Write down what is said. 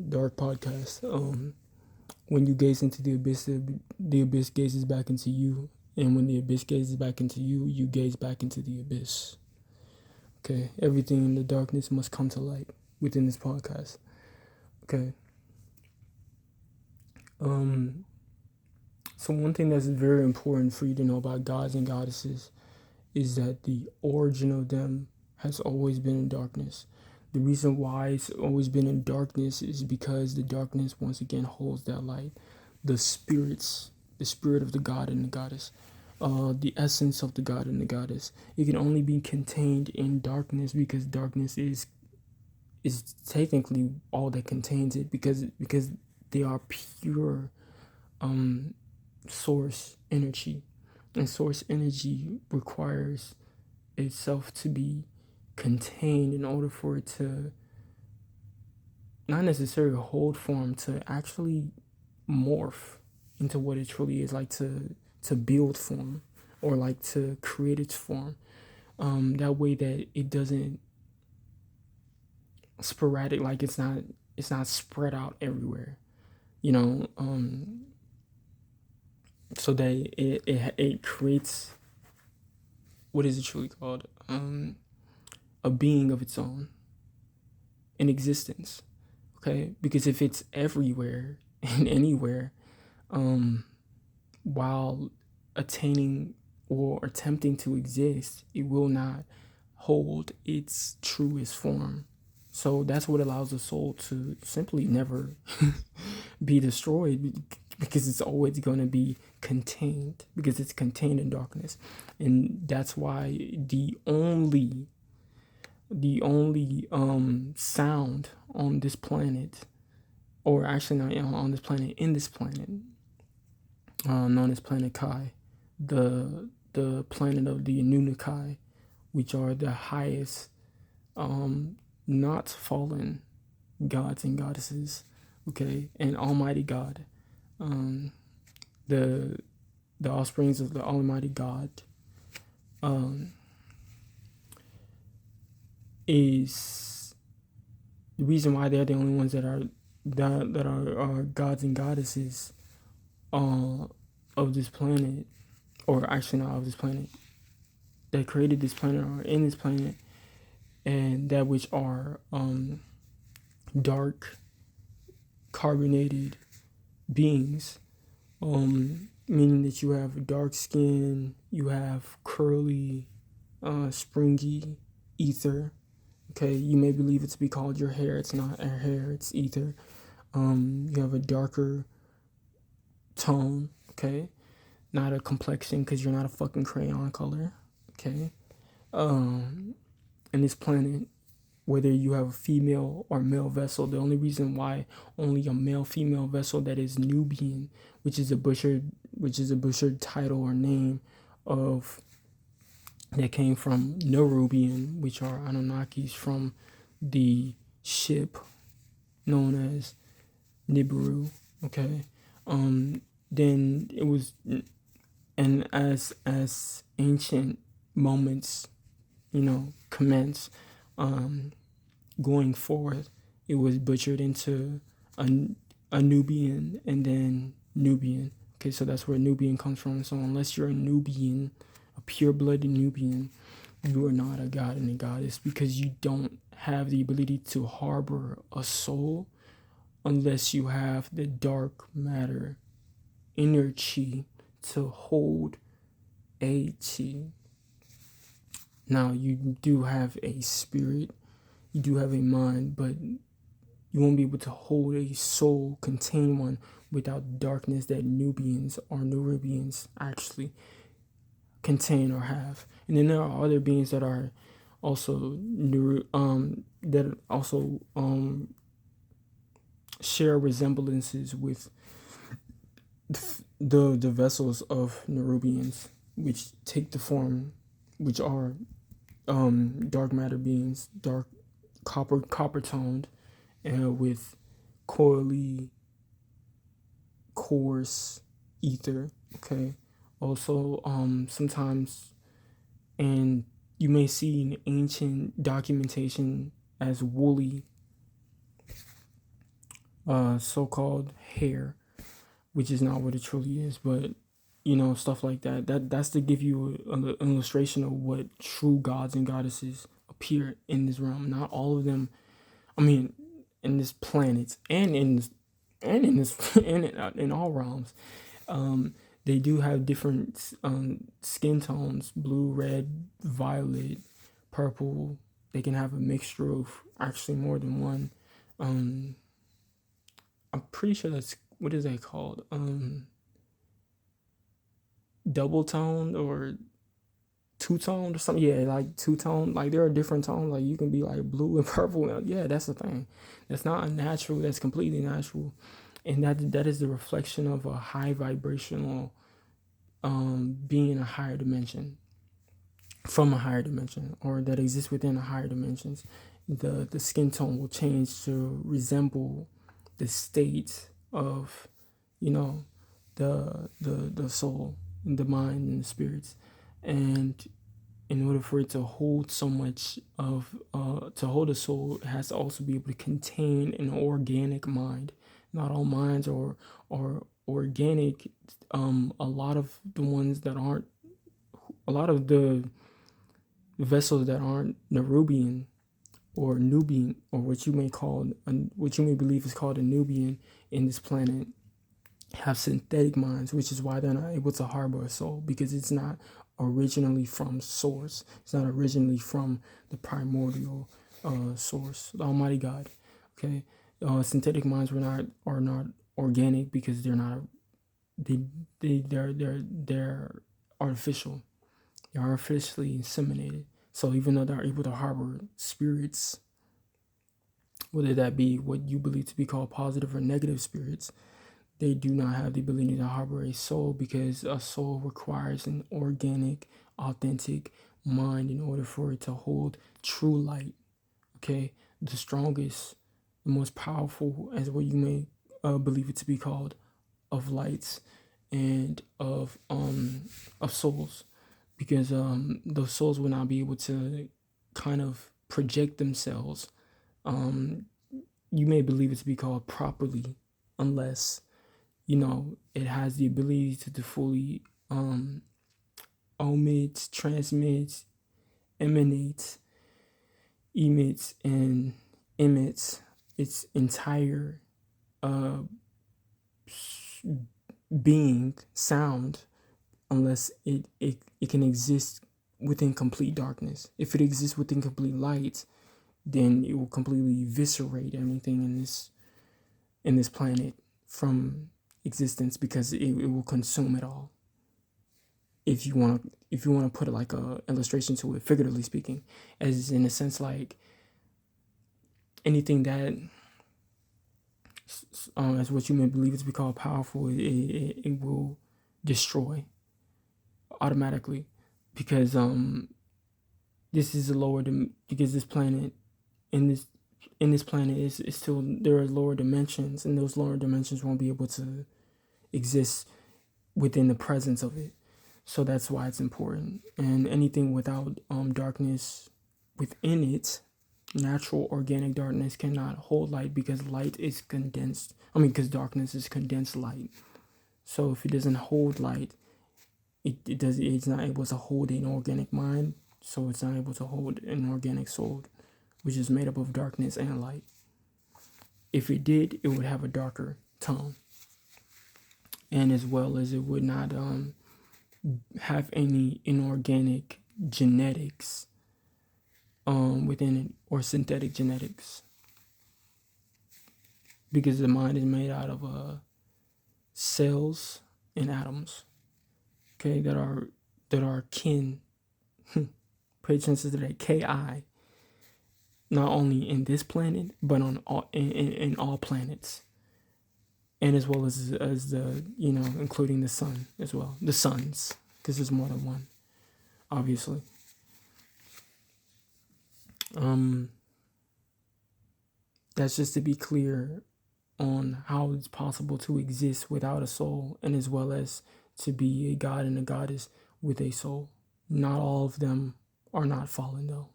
Dark Podcast. When you gaze into the abyss gazes back into you, and when the abyss gazes back into you, you gaze back into the abyss. Okay, everything in the darkness must come to light within this podcast. Okay. So one thing that's very important for you to know about gods and goddesses is that the origin of them has always been in darkness. The reason why it's always been in darkness is because the darkness once again holds that light. The spirit of the god and the goddess, the essence of the god and the goddess. It can only be contained in darkness because darkness is technically all that contains it because they are pure source energy, and source energy requires itself to be contained in order for it to not necessarily hold form, to actually morph into what it truly is, like to build form, or like to create its form, that way that it doesn't sporadic, like it's not spread out everywhere, so that it creates, what is it truly called, a being of its own, in existence. Okay, because if it's everywhere and anywhere, while attaining or attempting to exist, it will not hold its truest form. So that's what allows the soul to simply never be destroyed, because it's always going to be contained, because it's contained in darkness. And that's why the only sound on this planet, or actually not on this planet, in this planet, known as Planet Kai, the planet of the Anunnaki, which are the highest not fallen gods and goddesses, okay, and Almighty God, the offsprings of the Almighty God, is the reason why they're the only ones that are gods and goddesses of this planet, or actually not of this planet, that created this planet or in this planet, and that which are dark carbonated beings, meaning that you have dark skin, you have curly, springy ether. Okay, you may believe it to be called your hair. It's not our hair, it's ether. You have a darker tone, okay? Not a complexion, because you're not a fucking crayon color, okay? In this planet, whether you have a female or male vessel, the only reason why only a male-female vessel that is Nubian, which is a butchered title or name of that came from Nerubian, which are Anunnakis from the ship known as Nibiru. Okay, then it was, and as ancient moments, commence, going forth, it was butchered into a Nubian and then Nubian. Okay, so that's where Nubian comes from. So unless you're a Nubian, a pure-blooded Nubian, you are not a god and a goddess, because you don't have the ability to harbor a soul unless you have the dark matter inner chi to hold a chi. Now, you do have a spirit, you do have a mind, but you won't be able to hold a soul, contain one, without darkness that Nubians or Nerubians actually contain or have. And then there are other beings that are also share resemblances with the vessels of Nerubians, which take the form, which are dark matter beings, dark copper toned, and with coily coarse ether. Okay, also sometimes, and you may see in ancient documentation as woolly so-called hair, which is not what it truly is. But stuff like that. That's to give you an illustration of what true gods and goddesses appear in this realm. Not all of them. I mean, in this planet and in this and in all realms, they do have different skin tones: blue, red, violet, purple. They can have a mixture of actually more than one. I'm pretty sure that's, what is that called? Double toned or two-toned or something. Yeah, like two-tone. Like there are different tones. Like you can be like blue and purple. Yeah, that's the thing. That's not unnatural. That's completely natural, and that is the reflection of a high vibrational being in a higher dimension, from a higher dimension, or that exists within a higher dimensions. The skin tone will change to resemble the state of, the soul, and the mind, and the spirits. And in order for it to hold so much of, to hold a soul, it has to also be able to contain an organic mind. Not all minds are organic. A lot of the ones that aren't, a lot of the vessels that aren't Nerubian or Nubian, or what you may believe is called a Nubian in this planet, have synthetic minds, which is why they're not able to harbor a soul, because it's not originally from source. It's not originally from the primordial source, the Almighty God. Okay, synthetic minds are not organic because they're not. They're artificial. They're artificially inseminated. So even though they're able to harbor spirits, whether that be what you believe to be called positive or negative spirits, they do not have the ability to harbor a soul, because a soul requires an organic, authentic mind in order for it to hold true light. Okay, the strongest, the most powerful, as what you may believe it to be called, of lights and of souls, because those souls will not be able to kind of project themselves. You may believe it to be called properly, unless it has the ability to fully omit, transmit, emanate, emits, and emits its entire being, sound, unless it can exist within complete darkness. If it exists within complete light, then it will completely eviscerate anything in this planet from existence, because it will consume it all. If you want to put it like a illustration to it, figuratively speaking, as in a sense, like anything that as what you may believe is to be called powerful, it will destroy automatically, because this is a lower because this planet, in this planet is still, there are lower dimensions, and those lower dimensions won't be able to exist within the presence of it. So that's why it's important. And anything without darkness within it, natural organic darkness, cannot hold light, because light is condensed. Because darkness is condensed light. So if it doesn't hold light, it's not able to hold an organic mind. So it's not able to hold an organic soul, which is made up of darkness and light. If it did, it would have a darker tone. And as well as it would not have any inorganic genetics within it, or synthetic genetics, because the mind is made out of cells and atoms, okay, that are kin. Pay attention to that, ki, not only in this planet, but on all in all planets, and as well as the including the sun as well, the suns, because there's more than one, obviously. That's just to be clear on how it's possible to exist without a soul, and as well as to be a god and a goddess with a soul. Not all of them are not fallen, though.